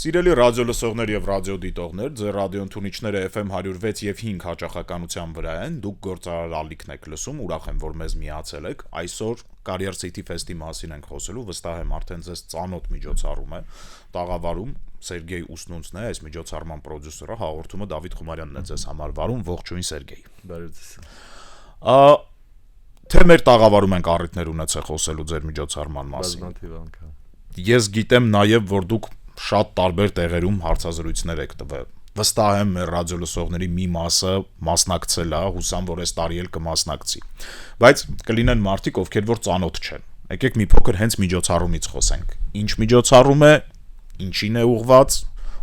Սիրելի ռադիոլսողներ եւ ռադիոդիտողներ, ձեր ռադիոընթունիչները FM 106 եւ 5 հաճախականության վրա են, դուք գործարար ալիքն եք լսում, ուրախ եմ, որ մեզ միացել եք, այսօր Career City Fest-ի մասին ենք խոսելու, վստահ եմ արդեն ձեզ ծանոթ միջոցառում է, տաղավարում Սերգեյ Ուսնունցն է, այս միջոցառման պրոդյուսերը, հաղորդումը Դավիթ Խումարյանն է ձեզ համար վարում, ողջույն Սերգեյ։ Թե մեր տաղավարում ենք առիթներ ունեցել խոսելու ձեր միջոցառման մասին։ Ես գիտեմ նաև, որ դուք շատ տարբեր տեղերում հարցազրույցներ եք տվել։ Վստահ եմ մեր ռադիոլսողների մի մասը մասնակցել է, հուսամ, որ այս տարի էլ կմասնակցի։ Բայց կլինեն մարդիկ, ովքեր որ ծանոթ չեն։ Եկեք մի փոքր հենց միջոցառումից խոսենք։ Ինչ միջոցառում է, ինչին է ուղղված,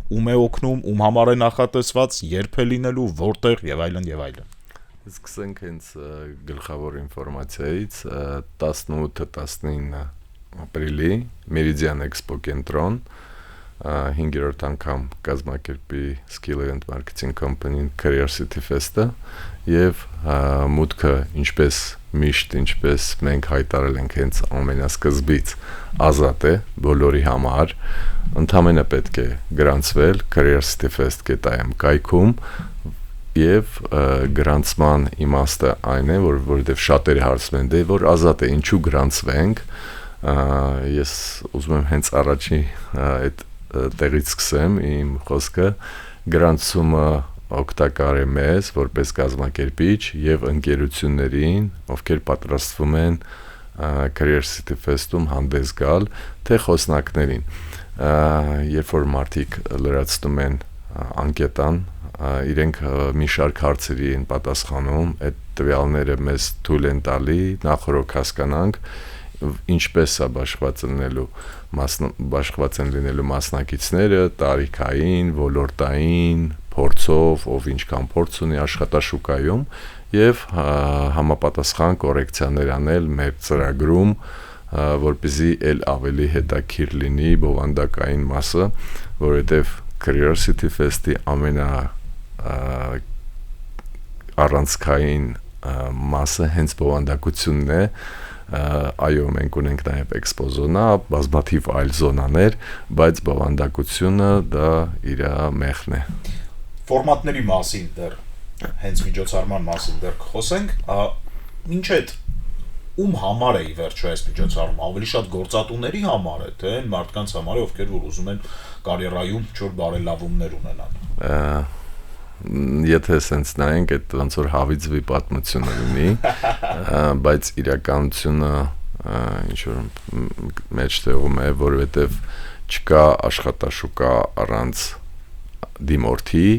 ում է օգնում, ում համար է նախատեսված, երբ է լինելու, որտեղ եւ այլն եւ այլն։ Սկսենք հենց գլխավոր ինֆորմացիայից 18-19 ապրիլի Meridian Expo կենտրոն 5-րդ անգամ կազմակերպի Skill Event Marketing Company-ն Career City Fest-ը եւ մուտքը ինչպես միշտ ինչպես մենք հայտարարել ենք հենց ամենասկզբից ազատ է բոլորի համար ընդհանրապես պետք է գրանցվել Career City Fest.am կայքում եւ գրանցման իմաստը այն է որովհետեւ շատերը հարցնում են դե որ ազատ է ինչու գրանցվենք ես ուզում եմ հենց առաջի այդ տեղից սկսեմ իմ խոսքը գրանցումը օգտակար է մեզ որպես կազմակերպիչ եւ ընկերություններին ովքեր պատրաստվում են Career City Fest-ում հանդես գալ թե խոսնակներին երբ որ մարդիկ լրացնում են անկետան իրենք մի շարք հարցերի են պատասխանում այդ տվյալները մեզ թույլ են տալի նախորդ հասկանանք ինչպես է բաշխված են լինելու մասնակիցները տարիքային, ոլորտային, փորձով, ով ինչքան փորձ ունի աշխատաշուկայում եւ համապատասխան կորեկցիաներ անել մեր ծրագրում որպեսզի ել ավելի հետաքրքիր լինի բովանդակային մասը, որովհետեւ Career City Fest-ի առանցքային մասը հենց բովանդակությունն է այո մենք ունենք նաև էքսպո զոնա բազմաթիվ այլ զոնաներ բայց բովանդակությունը դա իր մեղն է ֆորմատների մասին դեռ հենց միջոցառման մասին դեռ կխոսենք ինչ է ում համար է ի վերջո այս միջոցառումը ավելի շատ գործատուների համար է թե մարդկանց համար է ովքեր որ ուզում են կարիերայում չոր բարելավումներ ունենալ Եթե սենց նայենք այդ ոնց որ հավիձվի պատմությունը լինի բայց իրականությունը ինչ որ մեջտեղում է որովհետև չկա աշխատաշուկա առանց դիմորդի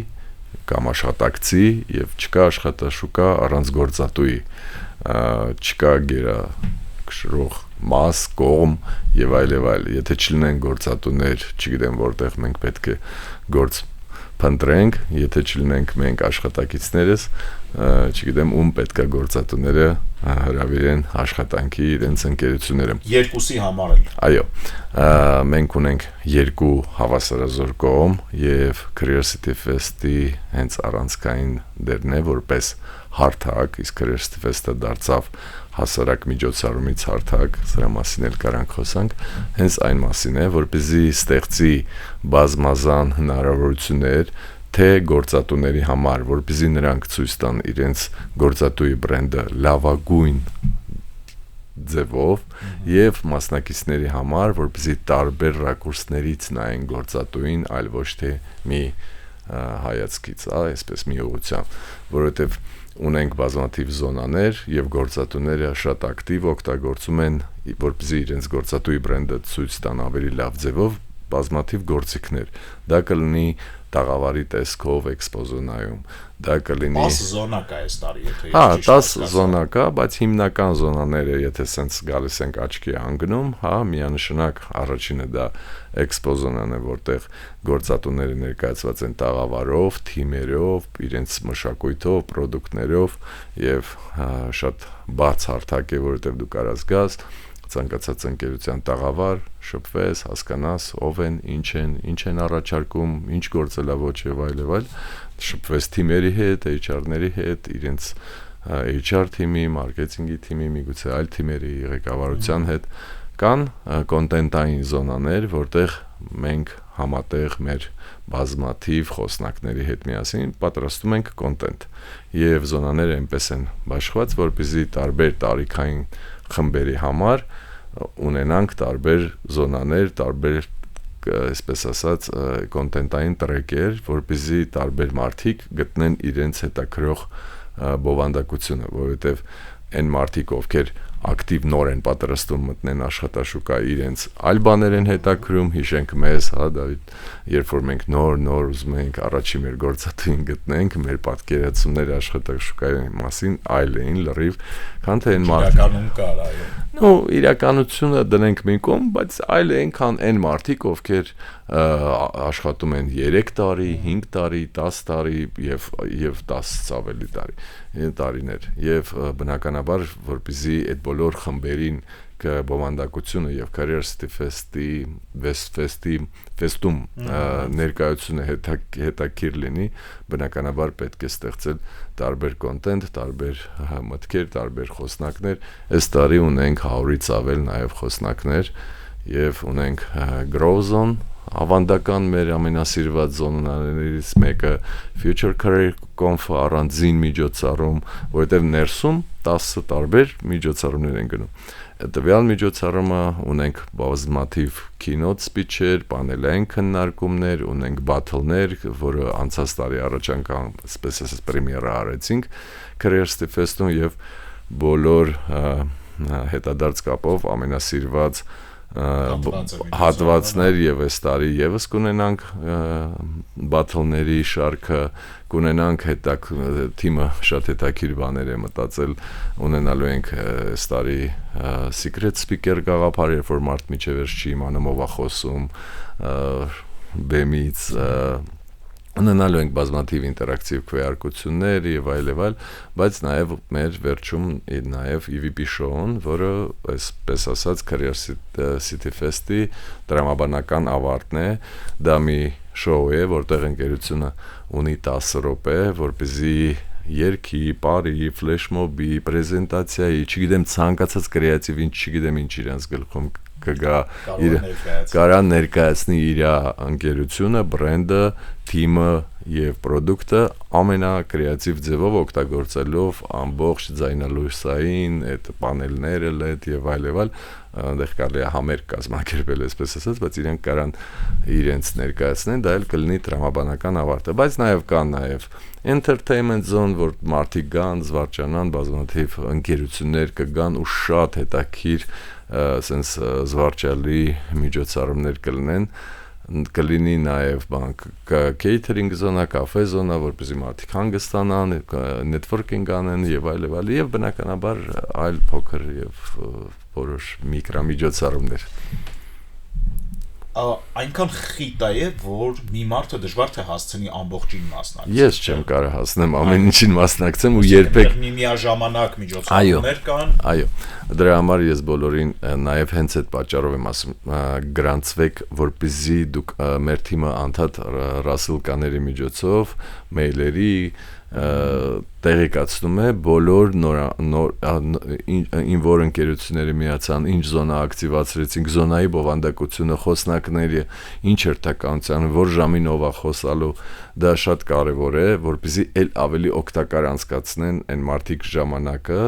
կամ աշխատակցի եւ չկա աշխատաշուկա առանց գործատուի չկա գերակշռող մաս կողմ եւ այլ եթե չլինեն գործատուներ չգիտեմ որտեղ մենք պետք է գործ փնտրենք, եթե չլինենք մենք աշխատակիցներս, չգիտեմ ում պետքա գործատուները հրավիրեն աշխատանքի իրենց ընկերությունները։ Երկուսի համար էլ։ Այո, մենք ունենք երկու հավասարազոր կողմ եւ Career City Fest-ի հենց առանցքային դերն է որպես հարթակ, իսկ Career City Fest-ը դարձավ հասարակ միջոցառումից հարթակ, սրա մասին էլ կարանք խոսանք, հենց այն մասին է, որպեսզի ստեղծի բազմազան հնարավորություններ թե գործատուների համար, որպեսզի նրանք ցույց տան իրենց գործատուի բրենդը լավագույն ձևով եւ մասնակիցների համար, որպեսզի տարբեր ռակուրսներից նայեն գործատուին, այլ ոչ թե մի հայացքից, այսպես մի ուղղությամբ, որովհետեւ ունենք բազմաթիվ զոնաներ եւ գործատուները շատ ակտիվ օգտագործում են որպեսզի իրենց գործատուի բրենդը ցույց տան ավելի լավ ձևով բազմաթիվ գործիքներ դա կլինի տաղավարի տեսքով էքսպո զոնայում դա կլինի 10 զոնա կա այս տարի եթե 10 զոնա կա բայց հիմնական զոնաները եթե սենց գալիս ենք աչքի անգնում միանշանակ առաջինը դա էքսպո զոնան է որտեղ գործատուները ներկայացված են տաղավարով թիմերով իրենց մշակույթով պրոդուկտներով եւ շատ բաց հարթակ է որովհետեւ դու կարաս գաս ցանկացած ընկերության տաղավար, շփվես, հասկանաս ով են, ինչ են առաջարկում, ինչ գործելա ոչ եւ այլ, շփվես թիմերի հետ, HR-ների հետ, իրենց HR թիմի, մարքեթինգի թիմի, միգուցե այլ թիմերի ղեկավարության հետ, կան կոնտենտային զոնաներ, որտեղ մենք համատեղ մեր բազմաթիվ խոսնակների հետ միասին պատրաստում ենք կոնտենտ եւ զոնաները այնպես են բաշխված, որպեսզի տարբեր տարիքային խմբերի համար ունենանք տարբեր զոնաներ, տարբեր այսպես ասած կոնտենտային տրեկեր, որպեսզի տարբեր մարդիկ գտնեն իրենց հետաքրող բովանդակությունը, որովհետեւ այն մարդիկ, ովքեր ակտիվ նոր են պատրաստում մտնեն աշխատաշուկա իրենց այլ բաներ են հետաքրում, հիշենք մեզ, հա Դավիթ, երբ որ մենք նոր ուզում ենք առաջի մեր գործատուին գտնենք, մեր պատկերացումները աշխատաշուկայի մասին այլ էին լրիվ, քան թե այն իրականում կար, այո։ Ну, իրականությունը դնենք մի կողմ, բայց այլ են, քան այն մարդիկ, ովքեր աշխատում են 3 տարի, 5 տարի, 10 տարի եւ 10-ից ավելի տարիներ եւ բնականաբար որպեսզի այդ բոլոր խմբերին բովանդակությունը եւ Career City Fest-ում ներկայությունը հետաքրքիր լինի, բնականաբար պետք է ստեղծել տարբեր կոնտենտ, տարբեր մտքեր, տարբեր խոսնակներ։ Այս տարի ունենք 100-ից ավել նաեւ խոսնակներ եւ ունենք Grow Zone, ավանդական մեր ամենասիրված զոնաներից մեկը Future Career Conf առանձին միջոցառում, որովհետև ներսում 10 տարբեր միջոցառումներ են գնում։ Տվյալ միջոցառումը ունենք բազմաթիվ keynote speech-եր, պանելային քննարկումներ, ունենք battle-ներ, որը անցած տարի առաջ անգամ այսպես ասած պրեմիերա արեցինք Career Fest-ում եւ բոլոր հետադարձ կապով ամենասիրված հատվածներ եւ այս տարի եւս կունենանք battle-ների շարքը, կունենանք թիմը շատ հետաքրքիր բաներ է մտածել, ունենալու ենք այս տարի secret speaker գաղափար, երբ որ մարդ միջև չի իմանում ով է խոսում, բեմից ունենալու ենք բազմաթիվ ինտերակտիվ քվեարկություններ եւ այլ, բայց նաեւ մեր վերջում նաեւ EVP show-ն, որը այսպես ասած Career City Fest-ի դրամաբանական ավարտն է, դա մի show է, որտեղ ընկերությունը ունի 10 րոպե, որպեսզի երկի, բարի, ֆլեշմոբի, պրեզենտացիայի, չգիտեմ ցանկացած կրեատիվ ինչ, չգիտեմ ինչ իրենց գլխում կգա կարա ներկայացնի իր ընկերությունը, բրենդը, թիմը եւ պրոդուկտը ամենակրեատիվ ձևով օգտագործելով ամբողջ ձայնալույսային, այդ պանելները, LED եւ այլ, այնտեղ կարելի է համերգ կազմակերպել, այսպես ասած, բայց իրենք կարան իրենց ներկայացնեն, դա էլ կլինի տրամաբանական ավարտը, բայց նաեւ կան նաեւ entertainment zone, որ մարդիկ գան, զվարճանան, բազմաթիվ ընկերություններ կգան ու շատ հետաքրքիր sense զվարճալի միջոցառումներ կլինի նաև catering զոնա, կաֆե զոնա, որպեսզի մարդիկ հանգստանան, networking անեն եւ այլ եւ բնականաբար այլ փոքր եւ որոշ միկրոմիջոցառումներ։ Այնքան խիտ է, որ մի մարդը դժվար թե հասցնի ամբողջին մասնակցել։ Ես չեմ կարող հասնեմ ամեն ինչին մասնակցեմ ու երբեք միաժամանակ միջոցառումներ կան։ Այո, դրա համար ես բոլորին նաև հենց այդ պատճառով եմ ասում, գրանցվեք, որպեսզի դուք մեր թիմը անդադ ռասլկաների միջոցով, մեյլերի տեղեկացնում է բոլոր ինչ որ ընկերությունները միացան, ինչ զոնա ակտիվացրեցինք, զոնայի բովանդակությունը, խոսնակները, ինչ հերթականության, որ ժամին ով է խոսալու, դա շատ կարևոր է, որպեսզի էլ ավելի օգտակար անցկացնեն այն մարդիկ ժամանակը,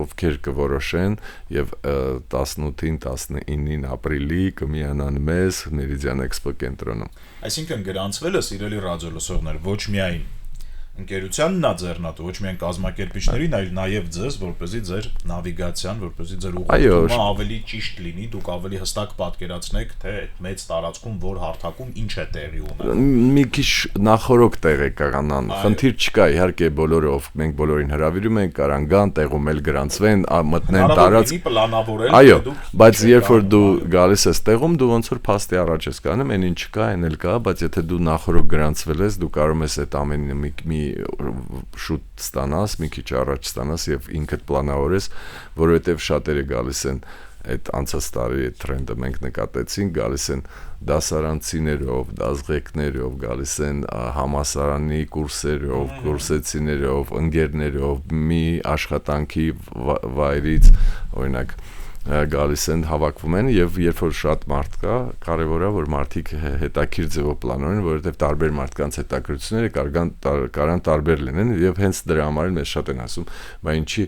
ովքեր կորոշեն եւ 18-ին, 19-ին ապրիլի կմիանան մեզ Meridian Expo կենտրոնում։ Այսինքն գրանցվելը սիրելի ռադիոլսողներ ոչ միայն ընկերությանն է ձեռնատու, ոչ միայն կազմակերպիչներին, այլ նաև ձեզ, որպեսզի ձեր նավիգացիան, որպեսզի ձեր ուղղությունը ավելի ճիշտ լինի, դուք ավելի հստակ պատկերացնեք, թե այդ մեծ տարածքում որ հարթակում ինչ է տեղի ունենում։ Մի քիչ նախորոք տեղեկանան, խնդիր չկա, իհարկե բոլորը ով մենք բոլորին հրավիրում ենք, կարան գան, տեղում էլ գրանցվեն, մտնեն տարածք, պլանավորել, այո, բայց երբ որ դու գալիս ես տեղում, դու ոնց որ փաստի առաջ ես կանում, այն ինչ կա, այն էլ կա, բայց եթե դու նախորոք գրանցվել ես, դու կարող ես այդ ամենը մի շուտ ստանաս, մի քիչ առաջ ստանաս եւ ինքդ պլանավորես, որովհետեւ շատերը գալիս են այդ անցած տարի տրենդը մենք նկատեցինք, գալիս են դասարանցիներով, դասղեկներով, գալիս են համասարանի կուրսերով, կուրսեցիներով, ընկերներով, մի աշխատանքի վայրից, օրինակ գալիս են հավաքվում են եւ երբ որ շատ մարդ կա կարեւոր է որ մարդիկ հետաքրքիր ձևով պլանավորեն որովհետեւ տարբեր մարդկանց հետաքրքրությունները կարան տարբեր լինեն եւ հենց դրա համար էլ մեզ շատ են ասում բա ինչի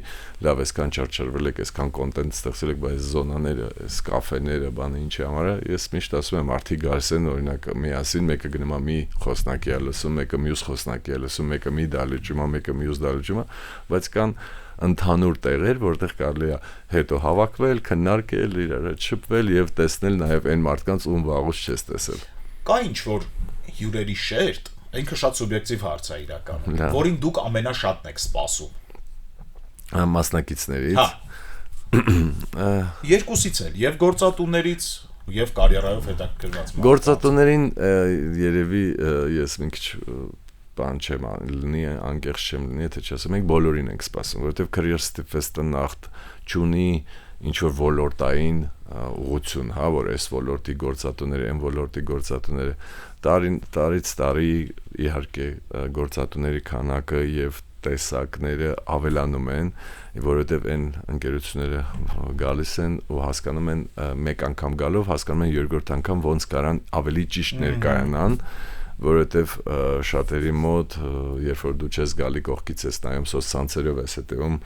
լավ էսքան չարչարվել եք էսքան կոնտենտ ստեղծել եք բայց զոնաները էս կաֆեները բանը ինչի համար է ես միշտ ասում եմ մարդիկ գալիս են օրինակ միասին մեկը գնում է մի խոսնակի է լսում մեկը մյուս խոսնակի է լսում մեկը մի դալիճում է մեկը մյուս դալիճում է բայց կան ընդհանուր տեղեր, որտեղ կարելի է հետո հավաքվել, քննարկել, իրար հետ շփվել եւ տեսնել նաեւ այն մարդկանց ում վաղուց չես տեսել։ Կա ինչ որ հյուրերի շերտ, ինքը շատ սուբյեկտիվ հարց է իրականում, որին դուք ամենաշատն եք սպասում։ Մասնակիցներից։ Երկուսից էլ, եւ գործատուներից, եւ կարիերայով հետաքրքրված։ Գործատուներին երևի ես մի քիչ բան չեմ լինի անկեղծ չեմ լինի եթե չասեմ մենք բոլորին ենք սպասում որովհետև Career City Fest-ը նախ չունի ինչ որ ոլորտային ուղղություն հա որ այս ոլորտի գործատուները այն ոլորտի գործատուները տարից տարի իհարկե գործատուների քանակը եւ տեսակները ավելանում են որովհետև այն ընկերությունները գալիս են ու հասկանում են մեկ անգամ գալով հասկանում են երկրորդ անգամ ոնց կարան ավելի ճիշտ ներկայանան որովհետև շատերի մոտ երբ որ դու չես գալի կողքից ես նայում սոցցանցերով ես հետևում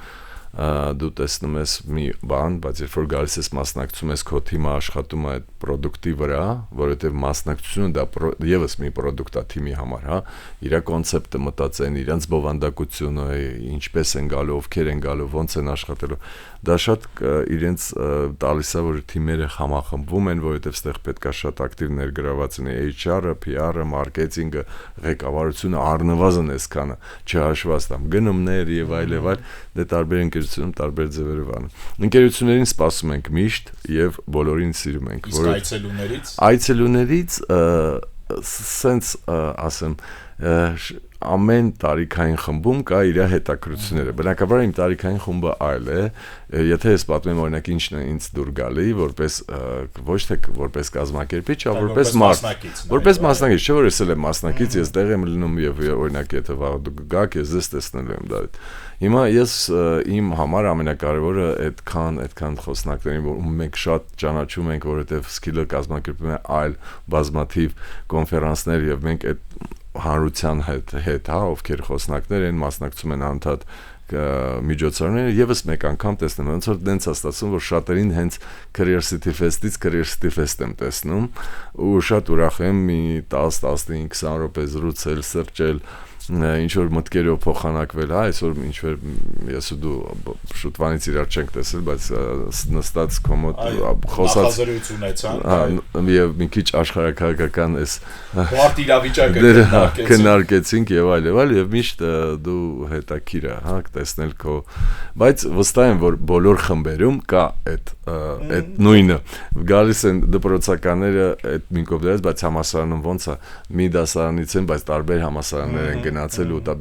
դու տեսնում ես մի բան, բայց երբ որ գալիս ես մասնակցում ես քո թիմը աշխատում է այդ product-ի վրա, որովհետև մասնակցությունը դա եւս մի product-ա թիմի համար, հա, իր կոնցեպտը մտածեն, իրենց բովանդակությունը, ինչպես են գալու, ովքեր են գալու, ոնց են աշխատելու, դա շատ իրենց տալիս է որ թիմերը համախմբվում են, որովհետև ստեղ պետքա շատ ակտիվ ներգրաված լինի HR-ը, PR-ը, մարքեթինգը, ղեկավարությունը առնվազն այսքանը, չհաշված տամ գնումներ եւ այլ, դե տարբեր ընկերությունում տարբեր ձևերով անում։ Ընկերություններին սպասում ենք միշտ եւ բոլորին սիրում ենք, որ այցելուներից սենց ասեմ ամեն տարիքային խմբում կա իր հետաքրությունները։ Բնականաբար իմ տարիքային խումբը այլ է, եթե ես պատմեմ օրինակ ինչն է ինձ դուր գալի, որպես ոչ թե որպես կազմակերպիչ, այլ որպես մարդ, որպես մասնակից, չէ՞ որ ես էլ եմ մասնակից, ես տեղ եմ լինում եւ օրինակ եթե վաղ դուք գաք, ես ձեզ տեսնելու եմ Դավիթ։ Հիմա ես իմ համար ամենակարևորը այդքան խոսնակներին, որ մենք շատ ճանաչում ենք, որովհետեւ սկիլը կազմակերպում է այլ բազմաթիվ կոնֆերանսներ եւ մենք այդ հանրության հետ հա ովքեր խոսնակներ են մասնակցում են անդադ միջոցառումները եւս մեկ անգամ տեսնում ոնց որ դենց է ստացվում որ շատերին հենց Career City Fest-ից Career City Fest եմ տեսնում ու շատ ուրախ եմ մի 10-15 20 րոպե զրուցել սրճել ինչ որ մտքերով փոխանակվել հա այսօր ինչ որ ես ու դու շուտվանից իրար չենք տեսել բայց նստած կոմոդ խոսած ունեցան եւ մի քիչ աշխարհակահաղական էս բարդ իրավիճակը քննարկեցինք եւ այլ եւ միշտ դու հետաքրիր է հա տեսնել քո բայց վստահ եմ որ բոլոր խմբերում կա այդ նույնը գալիս են դպրոցականները այդ մինկով դրած բայց համասարանում ոնց է մի դասարանից են բայց տարբեր համասարաններ են գնացել ու դա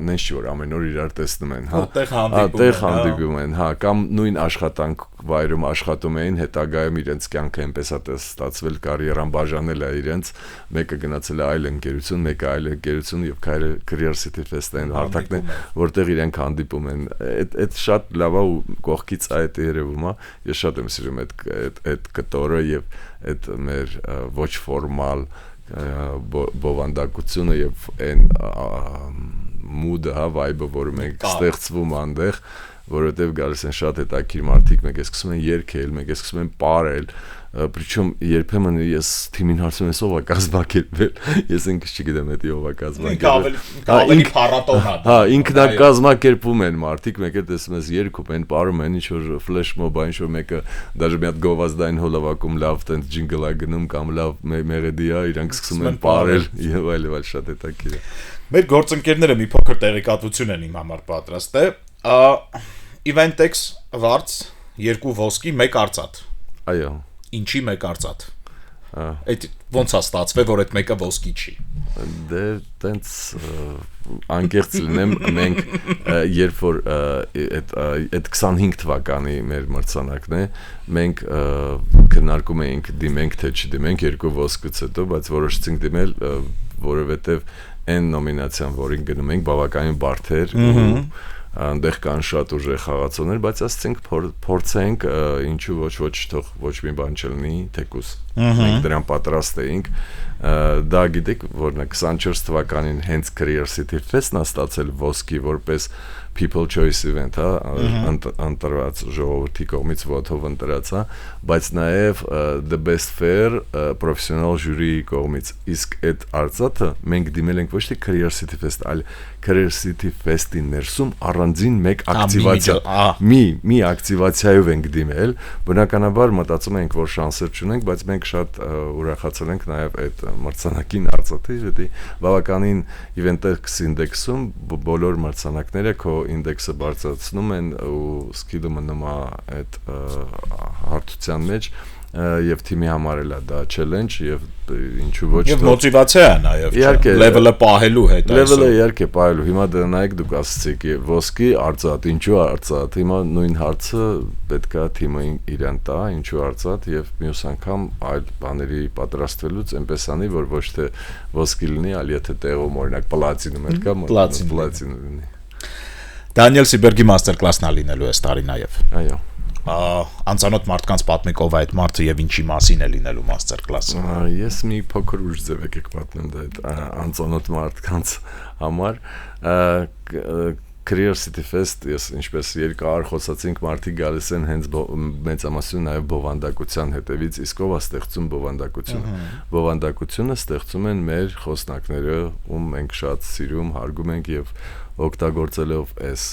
նենց չի որ ամեն օր իրար տեսնում են հա տեղ հանդիպում են հա կամ նույն աշխատանք վայրում աշխատում էին հետագայում իրենց կյանքը այնպես է ստացվել կարիերան բաժանել է իրենց մեկը գնացել է այլ ընկերություն մեկը այլ ընկերություն եւ Career City Fest-ն հարթակն է որտեղ իրենք հանդիպում են այդ շատ լավ է ու կողքից այդ երևում է ես շատ եմ սիրում այդ կտորը եւ այդ մեր ոչ ֆորմալ բովանդակությունը եւ այն մուդը հա վայբը որը մենք ստեղծվում այնտեղ որովհետեւ գալիս են շատ հետաքրքիր մարդիկ մեկ է սկսում են երգել մեկ է սկսում են պարել Причем երբեմն ես թիմին հարցնում եմ ով է կազմակերպել ես ինքս չգիտեմ դա ով է կազմակերպել ավելի փառատոն է հա ինքնակազմակերպում են մարդիկ մեկ է տեսնում ես երգում են պարում են ինչ որ ֆլեշ մոբ ինչ որ մեկը դաժե մի հատ գովազդային հոլովակում լավ տենց ջինգլ է գնում կամ լավ մեղեդի է իրանք սկսում են պարել եւ այլ շատ հետաքրքիր է մեր գործընկերները մի փոքր տեղեկատվություն են իմ համար պատրաստել Eventex վարձ 2 ոսկի 1 արծաթ այո ինչի 1 արծաթ այդ ոնց է ստացվել որ այդ մեկը ոսկի չի դե տենց անկեղծ լինեմ մենք երբ որ այդ 25 թվականի մեր մրցանակն է մենք քննարկում էինք դիմենք թե չդիմենք 2 ոսկուց հետո բայց որոշեցինք դիմել որովհետև այն նոմինացիան որին գնում ենք բավականին բարդ էր ու այնտեղ կան շատ ուժեղ խաղացողներ, բայց ասենք փորձենք ինչու ոչ թող ոչ մի բան չլինի, թեկուս մենք դրան պատրաստ էինք։ Դա գիտեք, որ 24 թվականին հենց Career City Fest-ն է ստացել ոսկի որպես People Choice Event, ընտրված ժողովրդի կողմից ոտով ընտրած, բայց նաև The Best Fair Professional Jury կողմից։ Իսկ այդ արծաթը մենք դիմել ենք ոչ թե Career City Fest, այլ Career City Fest-ի ներսում առանձին մեկ ակտիվացիա, մի ակտիվացիայով ենք դիմել։ Բնականաբար մտածում ենք, որ շանսեր չունենք, բայց մենք շատ ուրախացել ենք նաև այդ մրցանակին արծաթի, γιατί բավականին Eventex ինդեքսում բոլոր մրցանակները քո ինդեքսը բարձրացնում են ու սկիլը մնում է այդ հարթության մեջ եւ թիմի համար էլ է դա challenge եւ ինչու ոչ եւ մոտիվացիա է նաեւ level-ը պահելու հետ level-ը իհարկե պահելու հիմա դա նայեք դուք ասացիք ոսկի արծաթ ինչու արծաթ հիմա նույն հարցը պետքա թիմը իրան տա ինչու արծաթ եւ մյուս անգամ այլ բաների պատրաստվելուց այնպես անի որ ոչ թե ոսկի լինի այլ եթե տեղում օրինակ պլատինում էլ կա պլատին լինի Դանիել Սիբերգի մաստեր կլասն լինելու է տարի նաեւ այո անծանոթ մարդկանց պատմիկով այդ մարդը եւ ինչի մասին է լինելու մաստեր կլասը ես մի փոքր ուժ ձև եկեք պատմեմ դա այդ անծանոթ մարդկանց համար Career City Fest ես ինչպես երկար խոսացինք մարդիկ գալիս են հենց մեծամասնություն նաև բովանդակության հետևից իսկ ով է ստեղծում բովանդակությունը ստեղծում են մեր խոսնակները ում մենք շատ սիրում հարգում ենք եւ օգտագործելով այս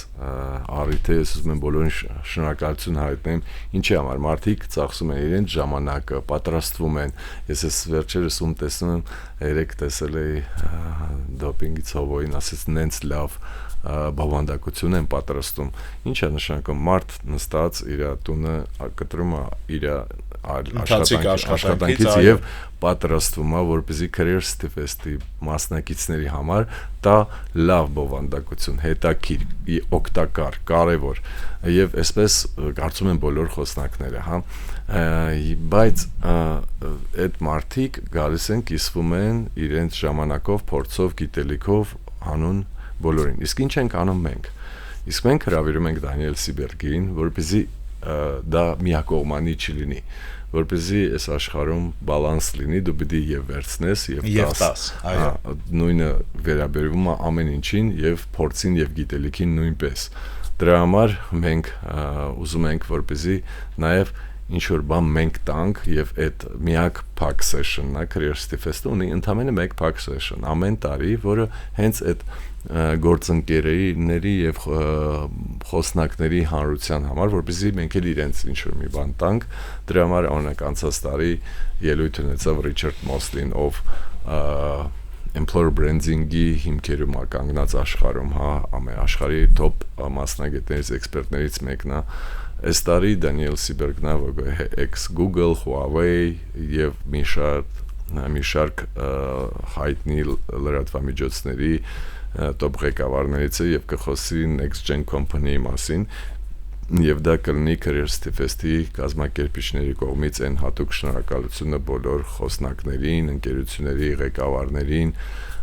առիթը ես ուզում եմ բոլորին շնորհակալություն հայտնեմ ինչի համար մարդիկ ծախսում են իրենց ժամանակը պատրաստվում են ես վերջերս ում տեսնում եմ երեք տեսել էի դոպինգի ցավոին ասես նենց լավ բովանդակություն են պատրաստում ինչ է նշանակում մարդ նստած իր տունը կտրում է իր աշխատանքից եւ պատրաստվում է որպեսզի Career City Fest-ի մասնակիցների համար դա լավ բովանդակություն հետաքրքիր օգտակար կարևոր եւ այսպես կարծում եմ բոլոր խոսնակները հա բայց այդ մարդիկ գալիս են կիսվում են իրենց ժամանակով փորձով գիտելիքով հանուն բոլորին իսկ ինչ ենք անում մենք իսկ մենք հրավիրում ենք Դանիել Սիբերգին որպեսզի դա միակողմանի չլինի որպեսզի այս աշխարհում բալանս լինի դու պիտի եւ վերցնես եւ 10 այո նույնը վերաբերվում է ամեն ինչին եւ փորձին եւ գիտելիքին նույնպես դրա համար մենք ուզում ենք որպեսզի նաեւ ինչ որ բան մենք տանք եւ այդ միակ pack session-ն է Career City Fest-ը ունի ընդամենը մեկ pack session ամեն տարի որը հենց այդ գործընկերների եւ խոսնակների հանրության համար որպեսզի մենք էլ իրենց ինչ որ մի բան տանք դրա համար օրինակ անցած տարի ելույթ ունեցավ Ռիչարդ Մոսլին ով employer branding-ի հիմքերում է կանգնած աշխարհում հա աշխարհի top մասնագետներից էքսպերտներից մեկն է այս տարի Դանիել Սիբերգն է ex Google, Huawei եւ մի շարք հայտնի լրատվամիջոցների top ղեկավարներից է եւ կխոսի Next Gen Company-ի մասին եւ դա կլինի Career City Fest-ի կազմակերպիչների կողմից այն հատուկ շնորհակալությունը բոլոր խոսնակներին, ընկերությունների ղեկավարներին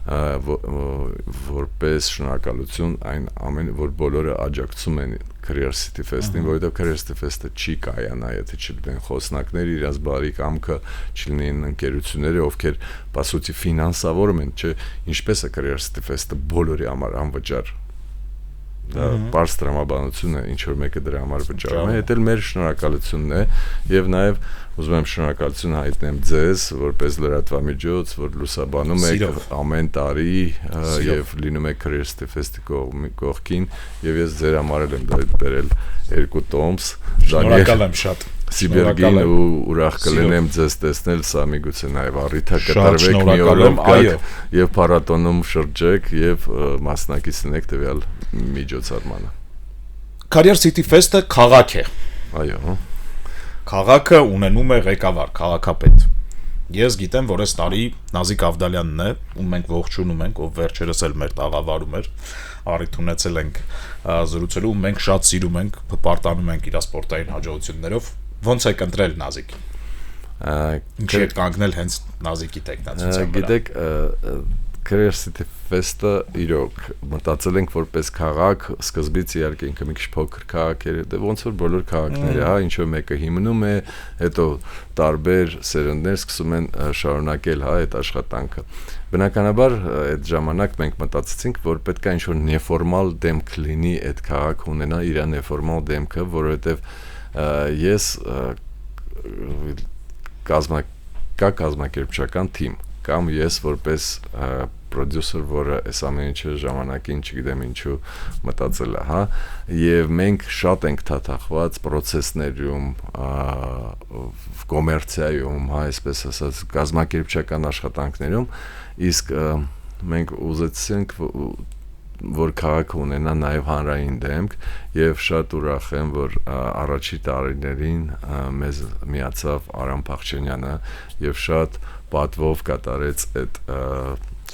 որպես շնորհակալություն այն ամեն որ բոլորը աջակցում են Career City Fest-ին, որովհետեւ Career City Fest-ը չի կայանա, եթե չլինեն խոսնակներ, իրաց բարի կամքը, չլինեն ընկերությունները, ովքեր բասուտի ֆինանսավորում են, չէ, ինչպես է Career City Fest-ը բոլորի համար անվճար դա բարձ տրամաբանություն է ինչ որ մեկը դրա համար վճարում է դա էլ մեր շնորհակալությունն է եւ նաեւ ուզում եմ շնորհակալություն հայտնեմ ձեզ որպես լրատվամիջոց որ լուսաբանում եք ամեն տարի եւ լինում եք Career City Fest-ի կողքին եւ ես ձեր համար եմ բերել երկու տոմս շնորհակալ եմ շատ Սիբերգին ու ուրախ կլինեմ ձեզ տեսնել սա միգուցե նաեւ առիթա կտրվեք մի օրով եւ փառատոնում շրջեք եւ մասնակից լինեք տվյալ միջոցառմանը Career City Fest-ը քաղաք է այո քաղաքը ունենում է ղեկավար քաղաքապետ ես գիտեմ որ այս տարի Նազիկ Ավդալյանն է ում մենք ողջունում ենք ով վերջերս էլ մեր տաղավարում էր առիթ ունեցել ենք զրուցելու ում մենք շատ սիրում ենք պարտանում ենք իր սպորտային հաջողություններով ոնց եք ընտրել Նազիկին ինչի եք կանգնել հենց Նազիկի տեխնացիության վրա գիտեք Career City Fest-ը իրոք մտածել ենք որպես քաղաք, սկզբից իհարկե ինքը մի քիչ փոքր քաղաք էր, դե ոնց որ բոլոր քաղաքները, հա, ինչ որ մեկը հիմնում է, հետո տարբեր սերունդներ սկսում են շարունակել, հա, այդ աշխատանքը։ Բնականաբար այդ ժամանակ մենք մտածեցինք, որ պետք է ինչ-որ նեֆորմալ դեմք լինի այդ քաղաք ունենա իր նեֆորմալ դեմքը, որովհետև ես կազմակերպչական թիմ կամ ես որպես պրոդյուսեր, որը այս ամեն ինչը ժամանակին չգիտեմ ինչու մտածել է, հա, եւ մենք շատ ենք թաթախված process-ներում, կոմերցիայում, հա, այսպես ասած, կազմակերպչական աշխատանքներում, իսկ մենք ուզեցինք որ քաղաքը ունենա նաև հանրային դեմք եւ շատ ուրախ եմ որ առաջի տարիներին մեզ միացավ Արամ Փախչենյանը եւ շատ պատվով կատարեց այդ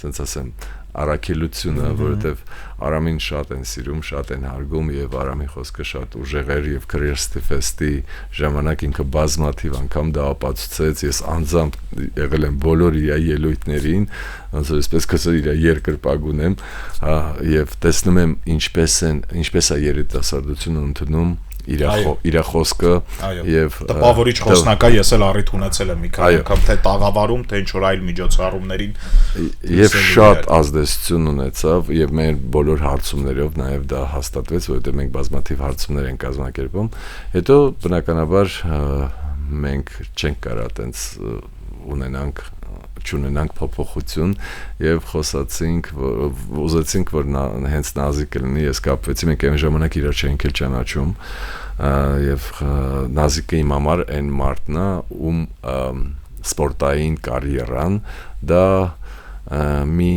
ասենց ասեմ առաքելությունը, որովհետև Արամին շատ են սիրում, շատ են հարգում եւ Արամի խոսքը շատ ուժեղ էր եւ Career Fest-ի ժամանակ ինքը բազմաթիվ անգամ դա ապացուցեց, ես անձամբ եղել եմ բոլոր իր ելույթներին, ոնց որ այսպես կասել իր երկրպագուն եմ, եւ տեսնում եմ ինչպես է երիտասարդությունը ընդունում իր խոսքը եւ տպավորիչ խոսնակա ես էլ առիթ ունեցել եմ մի քանի անգամ թե տաղավարում թե ինչ որ այլ միջոցառումներին եւ շատ ազդեցություն ունեցավ եւ մեր բոլոր հարցումներով նաեւ դա հաստատվեց, որովհետեւ մենք բազմաթիվ հարցումներ ենք կազմակերպում, հետո բնականաբար մենք չենք կարող այտենց ունենանք փոփոխություն եւ խոսացինք ուզեցինք որ հենց Նազիկը լինի, ես կապվեցի, մենք այն ժամանակ իրար չենք էլ ճանաչում եւ Նազիկը իմ համար այն մարդն է ում սպորտային կարիերան դա մի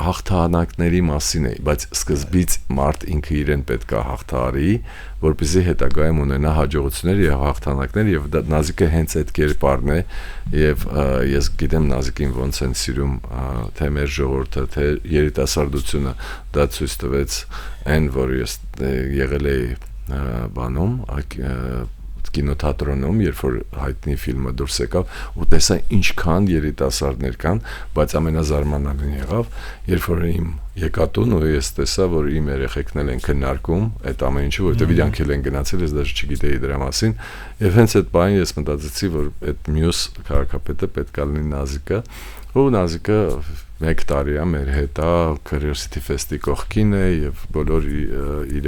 հաղթանակների մասին է, բայց սկզբից մարդ ինքը իրեն պետք է հաղթահարի, որպեսզի հետագայում ունենա հաջողություններ եւ հաղթանակներ եւ Նազիկը հենց այդ կերպարն է եւ ես գիտեմ Նազիկին ոնց են սիրում թե մեր ժողովուրդը, թե երիտասարդությունը, դա ցույց տվեց այն, որ ես եղել էի բանում կինոթատրոնում, երբ որ հայտնի ֆիլմը դուրս եկավ ու տեսա ինչքան երիտասարդներ կան, բայց ամենազարմանալին եղավ, երբ որ իմ եկատուն ու ես տեսա, որ իմ երեխեքն են քննարկում այդ ամեն ինչը, որովհետև իրանք էլ են գնացել, ես դեռ չգիտեի դրա մասին, եւ հենց այդ բանին ես մտածեցի, որ այդ մյուս քաղաքապետը պետք է լինի Նազիկը, ու Նազիկը 1 տարի է մեր հետ է, Career Fest-ի կողքին է եւ բոլոր իր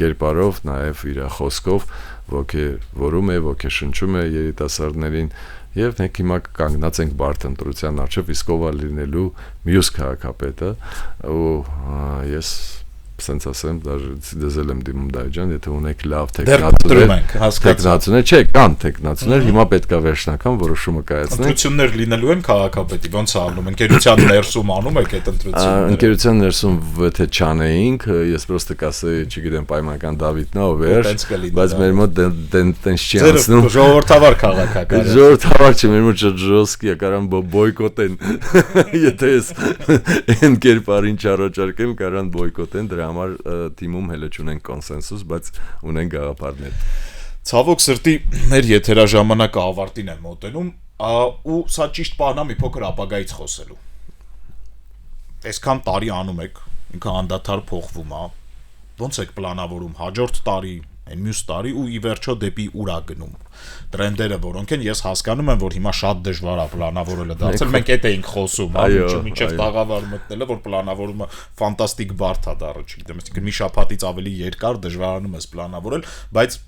կերպարով, նաեւ իր խոսքով ոգևորում է, ոգեշնչում է երիտասարդներին եւ մենք հիմա կանգնած ենք բարդ ընտրության առջեւ, իսկ ով է լինելու մյուս քաղաքապետը ու ես sense ասեմ, даже դեզել եմ դիմում դաջան, եթե ունեք լավ տեխնացուներ, չէ, կան տեխնացուներ, հիմա պետք է վերջնական որոշումը կայացնենք։ Ընտրություններ լինելու են քաղաքապետի, ոնց է անում, ընկերության ներսում անում եք այդ ընտրությունները։ Ընկերության ներսում եթե չանեինք, ես պրոստը կասեի, չգիտեմ, պայմանական Դավիթն ա վեր, բայց մեր մոտ տենց չի անցնում։ Ժողովրդավար քաղաքական։ Ժողովրդավար չէ, մեր մոտ ժոստկի է, կարան բոյկոտեն։ Եթե ես այն կերպարին չառաջարկեմ, կարան բոյկոտեն, դրա համար թիմում հələ չունենք կոնսենսուս, բայց ունենք գաղափարներ։ Ցավոք սրտի մեր եթերաժամանակը ավարտին է մոտենում, ու սա ճիշտ բանա մի փոքր ապագայից խոսելու։ Այսքան տարի անում եք, ինքը անդադար փոխվում է։ Ոնց եք պլանավորում հաջորդ տարի, այն մյուս տարի ու ի վերջո դեպի ուր է գնում։ Տրենդերը որոնք են, ես հասկանում եմ, որ հիմա շատ դժվար է պլանավորելը դարձել, մենք այդ էինք խոսում, մինչև տաղավար մտնելը, որ պլանավորումը ֆանտաստիկ բարդ է դառը, չգիտեմ, այսինքն մի շաբաթից ավելի երկար դժվարանում ես պլանավորել, բայց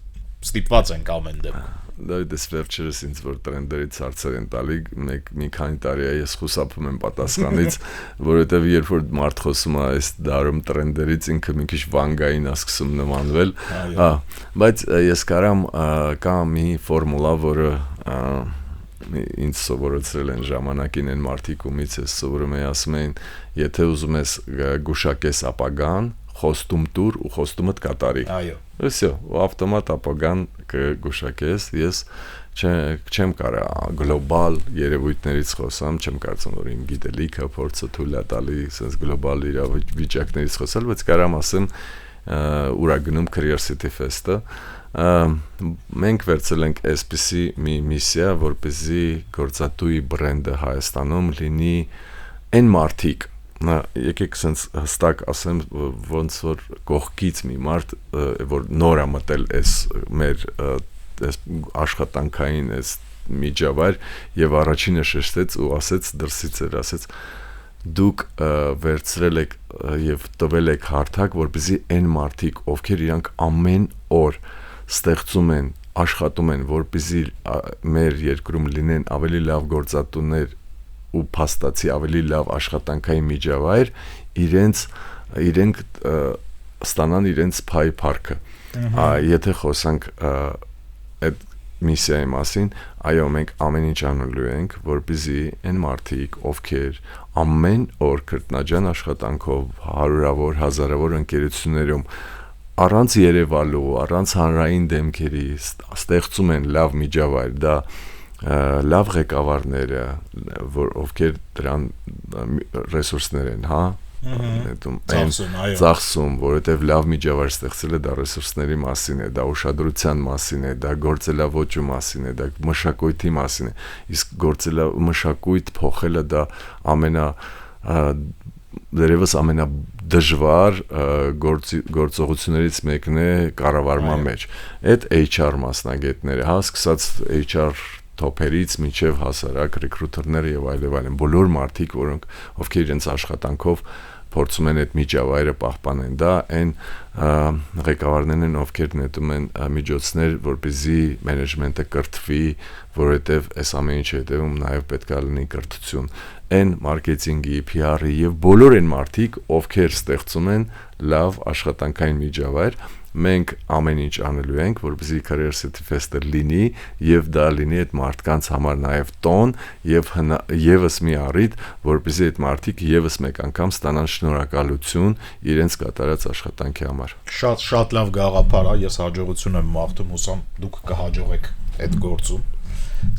ստիպված ենք ամեն դեպքում։ Դավիթ վերջերս ինձ որ տրենդերից հարցեր են տալի, մի քանի տարի է ես խուսափում եմ պատասխանից, որովհետև երբ որ մարդ խոսում է այս դարում տրենդերից, ինքը մի քիչ վանգային է սկսում նմանվել, բայց ես կարամ կա մի ֆորմուլա, որը ինձ սովորեցրել են ժամանակին են մարդիկ ումից ես սովորում եմ, ասում են, եթե ուզում ես գուշակես ապագան, խոստում տուր ու խոստումդ կատարի։ Այո։ Всё, ավտոմատ ապագան կգուշակես, ես չեմ կարող գլոբալ երևույթներից խոսամ, չեմ կարծում որ իմ գիտելիքը փորձը թույլ է տալի sense գլոբալ իրավիճակներից խոսալ, բայց կարամ ասեմ ուր է գնում Career Fest-ը, մենք վերցել ենք այսպիսի մի միսիա, որպեսզի գործատուի բրենդը Հայաստանում լինի այն մարդիկ եկեք sense հստակ ասեմ ոնց որ կողքից մի մարդ որ նոր է մտել այս մեր այս աշխատանքային այս միջավայր եւ առաջինը շեշտեց ու ասեց դրսից էր ասեց դուք վերցրել եք եւ տվել եք հարթակ որպեսզի այն մարդիկ ովքեր իրանք ամեն օր ստեղծում են աշխատում են որպեսզի մեր երկրում լինեն ավելի լավ գործատուներ ու փաստացի ավելի լավ աշխատանքային միջավայր իրենք ստանան իրենց փայ փառքը եթե խոսանք այդ միսիայի մասին այո մենք ամեն ինչ անելու ենք որպեսզի այն մարդիկ ովքեր ամեն օր քրտնաջան աշխատանքով հարյուրավոր հազարավոր ընկերություններում առանց երևալու առանց հանրային դեմքերի ստեղծում են լավ միջավայր դա լավ ղեկավարները որ ովքեր դրան ռեսուրսներ են հա ծախսում որովհետև լավ միջավայր ստեղծելը դա ռեսուրսների մասին է դա ուշադրության մասին է դա գործելավոճու մասին է դա մշակույթի մասին է իսկ մշակույթ փոխելը դա դերևս ամենադժվար գործողություններից մեկն է կառավարման մեջ այդ HR մասնագետները հա սկսած HR թոփերից մինչև հասարակ ռեկրուտերները եւ այլն բոլոր մարդիկ որոնք ովքեր իրենց աշխատանքով փորձում են այդ միջավայրը պահպանեն դա այն ղեկավարներն են ովքեր նետում են միջոցներ որպեսզի մենեջմենտը կրթվի որովհետեւ այս ամեն ինչի հետևում նաեւ պետք է լինի կրթություն այն մարքեթինգի PR-ի եւ բոլոր այն մարդիկ ովքեր ստեղծում են լավ աշխատանքային միջավայր մենք ամեն ինչ անելու ենք որպեսզի career city fest-ը լինի եւ դա լինի այդ մարդկանց համար նաեւ տոն եւ եւս մի առիթ որպեսզի այդ մարդիկ եւս մեկ անգամ ստանան շնորհակալություն իրենց կատարած աշխատանքի համար շատ լավ գաղափար է ես հաջողություն եմ մաղթում հուսամ դուք կհաջողեք այդ գործում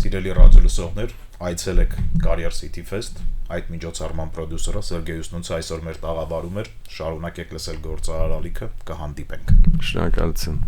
սիրելի ռադիոլսողներ այցելեք Career City Fest այդ միջոցառման պրոդյուսերը Սերգեյ Ուսնունցը այսօր մեր տաղավարում էր շարունակեք լսել գործարար ալիքը կհանդիպենք շնորհակալություն